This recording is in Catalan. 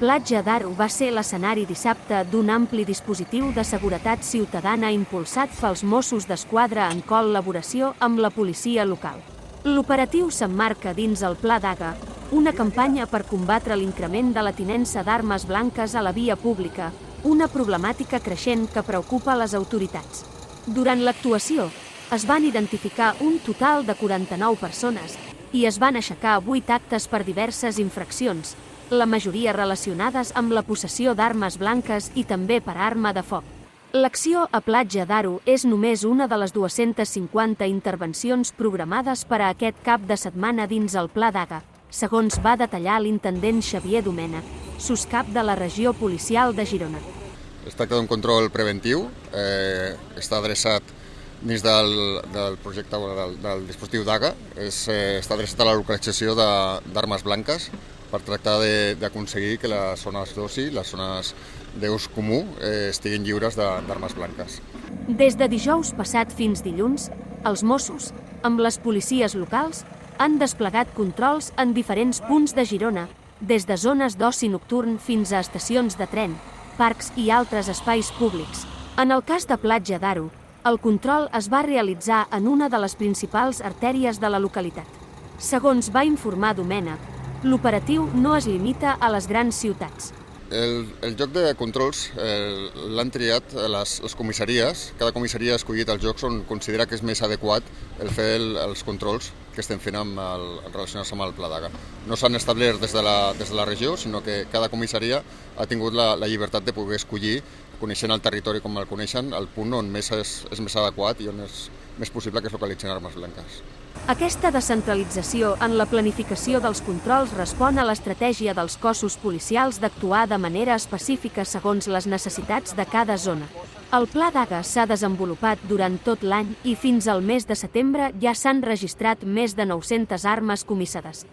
Platja d'Aro va ser l'escenari dissabte d'un ampli dispositiu de seguretat ciutadana impulsat pels Mossos d'Esquadra en col·laboració amb la policia local. L'operatiu s'emmarca dins el Pla Daga, una campanya per combatre l'increment de la tinença d'armes blanques a la via pública, una problemàtica creixent que preocupa les autoritats. Durant l'actuació, es van identificar un total de 49 persones i es van aixecar 8 actes per diverses infraccions, la majoria relacionades amb la possessió d'armes blanques i també per arma de foc. L'acció a Platja d'Aro és només una de les 250 intervencions programades per a aquest cap de setmana dins el Pla Daga, segons va detallar l'intendent Xavier Domènech, soscap de la regió policial de Girona. Es tracta d'un control preventiu, està adreçat dins del projecte del dispositiu DAGA, està adreçat a la localització d'armes blanques per tractar d'aconseguir que les zones d'oci, les zones d'ús comú, estiguin lliures d'armes blanques. Des de dijous passat fins dilluns, els Mossos, amb les policies locals, han desplegat controls en diferents punts de Girona, des de zones d'oci nocturn fins a estacions de tren, parcs i altres espais públics. En el cas de Platja d'Aro, el control es va realitzar en una de les principals artèries de la localitat. Segons va informar Domènech, l'operatiu no es limita a les grans ciutats. El joc de controls l'han triat les comissaries. Cada comissaria ha escollit el joc on considera que és més adequat el fer els controls que estem fent relacionats amb el Pla Daga. No s'han establert des de la regió, sinó que cada comissaria ha tingut la llibertat de poder escollir, coneixent el territori com el coneixen, el punt on és més adequat i on és més possible que es localitzin armes blanques. Aquesta descentralització en la planificació dels controls respon a l'estratègia dels cossos policials d'actuar de manera específica segons les necessitats de cada zona. El Pla Daga s'ha desenvolupat durant tot l'any i fins al mes de setembre ja s'han registrat més de 900 armes comissades.